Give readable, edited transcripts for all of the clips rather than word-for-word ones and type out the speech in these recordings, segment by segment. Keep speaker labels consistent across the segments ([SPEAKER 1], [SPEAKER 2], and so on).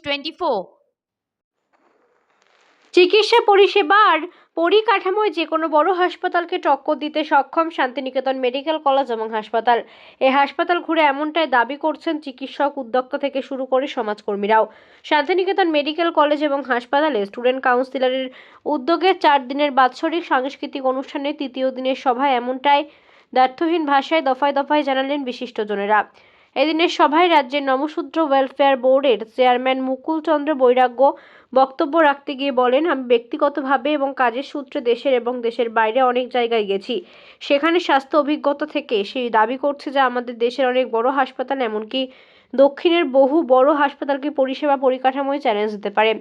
[SPEAKER 1] 24।
[SPEAKER 2] চিকিৎসা পরিষেবা আর পরিকাঠামোয় যে কোনো বড় হাসপাতালকে টক্কর দিতে সক্ষম শান্তিনিকেতন মেডিকেল কলেজ এবং হাসপাতাল। এই হাসপাতাল ঘুরে এমনটাই দাবি করছেন চিকিৎসক, উদ্যোক্তা থেকে শুরু করে সমাজকর্মীরাও। শান্তিনিকেতন মেডিকেল কলেজ এবং হাসপাতালে স্টুডেন্ট কাউন্সিলরের উদ্যোগে 4 দিনের বাৎসরিক সাংস্কৃতিক অনুষ্ঠানের তৃতীয় দিনের সভায় এমনটাই দ্ব্যর্থহীন ভাষায় দফায় দফায় জানালেন বিশিষ্টজনেরা। এদিনের সভায় রাজ্যের নমশূদ্র ওয়েলফেয়ার বোর্ডের চেয়ারম্যান মুকুল চন্দ্র বৈরাগ্য বক্তব্য রাখতে গিয়ে বলেন, আমি ব্যক্তিগতভাবে এবং কাজের সূত্রে দেশের এবং দেশের বাইরে অনেক জায়গায় গেছি। সেখানে স্বাস্থ্য অভিজ্ঞতা থেকে সেই দাবি করছে যে আমাদের দেশের অনেক বড় হাসপাতাল, এমনকি দক্ষিণের বহু বড় হাসপাতালকে পরিষেবা পরিকাঠামোয় চ্যালেঞ্জ দিতে পারে।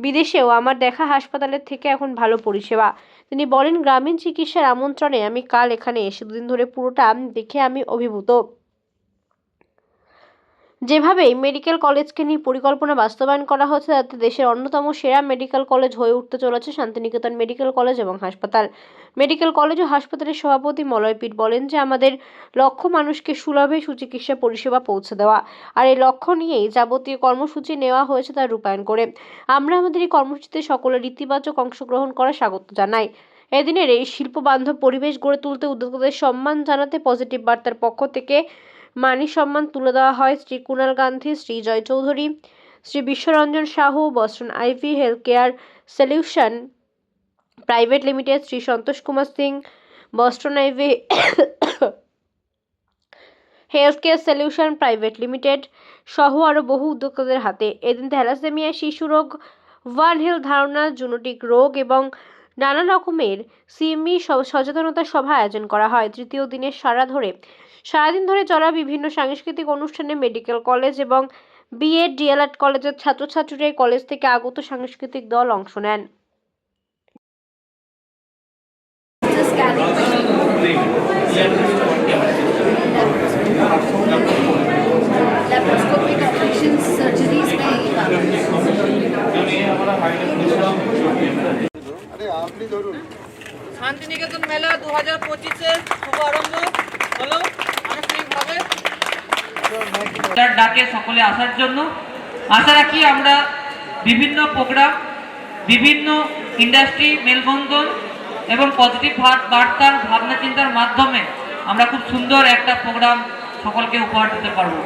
[SPEAKER 2] বিদেশেও আমার দেখা হাসপাতালের থেকে এখন ভালো পরিষেবা। তিনি বলেন, গ্রামীণ চিকিৎসার আমন্ত্রণে আমি কাল এখানে এসে দুদিন ধরে পুরোটা দেখে আমি অভিভূত। যেভাবে মেডিকেল কলেজকে নিয়ে পরিকল্পনা বাস্তবায়ন করা হচ্ছে, তাতে দেশের অন্যতম সেরা মেডিকেল কলেজ হয়ে উঠতে চলেছে শান্তিনিকেতন মেডিকেল কলেজ এবং হাসপাতাল। মেডিকেল কলেজ ও হাসপাতালের সভাপতি মলয় পিট বলেন যে আমাদের লক্ষ্য মানুষকে সুলভে সুচিকিৎসা পরিষেবা পৌঁছে দেওয়া, আর এই লক্ষ্য নিয়েই যাবতীয় কর্মসূচি নেওয়া হয়েছে তার রূপায়ণ করে। আমরা আমাদের এই কর্মসূচিতে সকলের ইতিবাচক অংশগ্রহণ করা স্বাগত জানাই। এদিনের এই শিল্পবান্ধব পরিবেশ গড়ে তুলতে উদ্যোক্তাদের সম্মান জানাতে পজিটিভ বার্তার পক্ষ থেকে মানি সম্মান তুলে দেওয়া হয় Shri Kunal Gandhi, Shri Joy Chowdhury, Shri Biswaranjan Sahu, Boston Ivy health care solution private limited, Shri Santosh Kumar Singh, Boston Ivy health care solution private limited সহ আরও বহু উদ্যোক্তাদের হাতে। এদিন থ্যালাসেমিয়া, শিশু রোগ, ওয়ান হেলথ ধারণা, জেনেটিক রোগ এবং নানা রকমের সিএমই সচেতনতা সভা আয়োজন করা হয়। তৃতীয় দিনের সারাদিন ধরে চলা বিভিন্ন সাংস্কৃতিক অনুষ্ঠানে মেডিকেল কলেজ এবং বিএড ডিএলএড কলেজের ছাত্রছাত্রীরা কলেজ থেকে আগত সাংস্কৃতিক দল অংশ নেন।
[SPEAKER 3] শান্তিনিকেতন মেলা 2025-এর শুভারম্ভ হলো আনুষ্ঠানিকভাবে। ডাকে সকলে আসার জন্য আশা রাখি আমরা বিভিন্ন প্রোগ্রাম, বিভিন্ন ইন্ডাস্ট্রি মেলবন্ধন এবং পজিটিভ বার্তার ভাবনা চিন্তার মাধ্যমে আমরা খুব সুন্দর একটা প্রোগ্রাম সকলকে উপহার দিতে পারবো।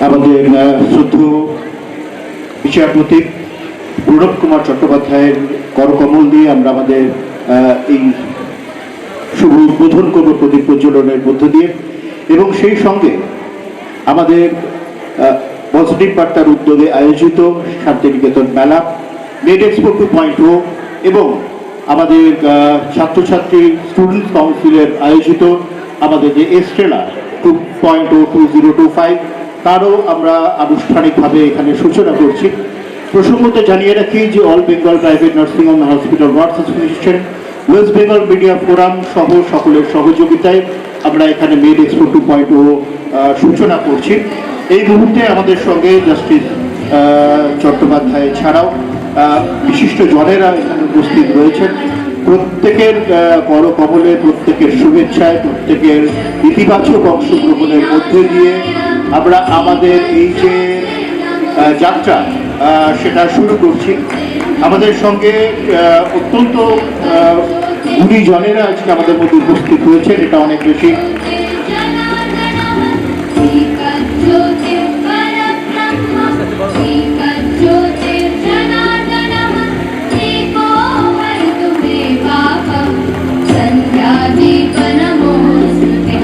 [SPEAKER 4] আমাদের শ্রদ্ধেয় বিচারপতি প্রণব কুমার চট্টোপাধ্যায়ের করকমল দিয়ে আমরা আমাদের এই শুভ উদ্বোধন করব প্রদীপ প্রজ্বলনের মধ্য দিয়ে, এবং সেই সঙ্গে আমাদের পজিটিভ বার্তার উদ্যোগে আয়োজিত শান্তিনিকেতন মেলা, মেড এক্সপো 2.0 এবং আমাদের ছাত্রছাত্রী স্টুডেন্ট কাউন্সিলের আয়োজিত আমাদের যে এস্ট্রেলা 2.0 2025 তারও আমরা আনুষ্ঠানিকভাবে এখানে সূচনা করছি। প্রসঙ্গত জানিয়ে রাখি যে all Bengal private nursing home hospital works association, West Bengal media forum সহ সকলের সহযোগিতায় আমরা এখানে মেড এক্সপো 2.0 সূচনা করছি। এই মুহূর্তে আমাদের সঙ্গে জাস্টিস চট্টোপাধ্যায় ছাড়াও বিশিষ্ট জনেরা এখানে উপস্থিত রয়েছেন। প্রত্যেকের করকমলে, প্রত্যেকের শুভেচ্ছায়, প্রত্যেকের ইতিবাচক অংশগ্রহণের মধ্যে দিয়ে আমরা আমাদের এই যে যাত্রা সেটা শুরু করছি। আমাদের সঙ্গে অত্যন্ত গুণীজনেরা আজকে আমাদের মধ্যে উপস্থিত হয়েছেন, এটা অনেক বেশি
[SPEAKER 5] संध्या दीपनमोस्तुते।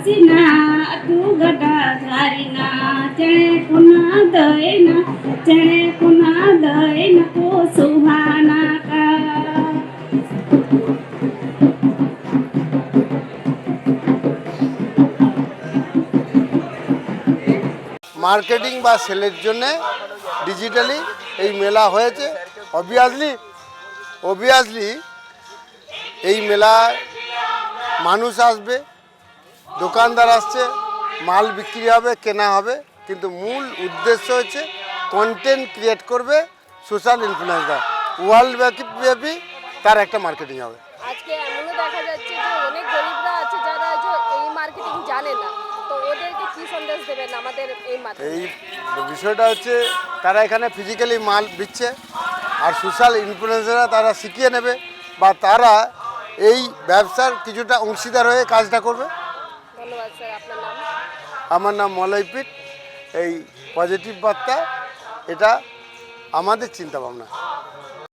[SPEAKER 1] हसीना तू गटा धारिना चढ़े पुना दयना चढ़े पुना दयना को सुहाना का
[SPEAKER 5] মার্কেটিং বা সেলের জন্য ডিজিটালি এই মেলা হয়েছে। অবভিয়াসলি এই মেলায় মানুষ আসবে, দোকানদার আসছে, মাল বিক্রি হবে, কেনা হবে, কিন্তু মূল উদ্দেশ্য হচ্ছে কন্টেন্ট ক্রিয়েট করবে সোশ্যাল ইনফ্লুয়েন্সার, ওয়ার্ল্ড ব্যাপী তার একটা মার্কেটিং হবে।
[SPEAKER 6] আজকে এমনও দেখা যাচ্ছে যে অনেক গরিবরা আছে যারা যে এই মার্কেটিং জানে না, তো ওদেরকে কি সন্দেশ দেবেন আমাদের এই মার্কেট?
[SPEAKER 5] এই বিষয়টা হচ্ছে তারা এখানে ফিজিক্যালি মাল দিচ্ছে, আর সোশ্যাল ইনফ্লুয়েন্সাররা তারা শিখিয়ে নেবে বা তারা এই ব্যবসার কিছুটা অংশীদার হয়ে কাজটা করবে।
[SPEAKER 6] ধন্যবাদ স্যার। আপনার নাম?
[SPEAKER 5] আমার নাম মলয়পীঠ। এই পজিটিভ বার্তা এটা আমাদের চিন্তাভাবনা।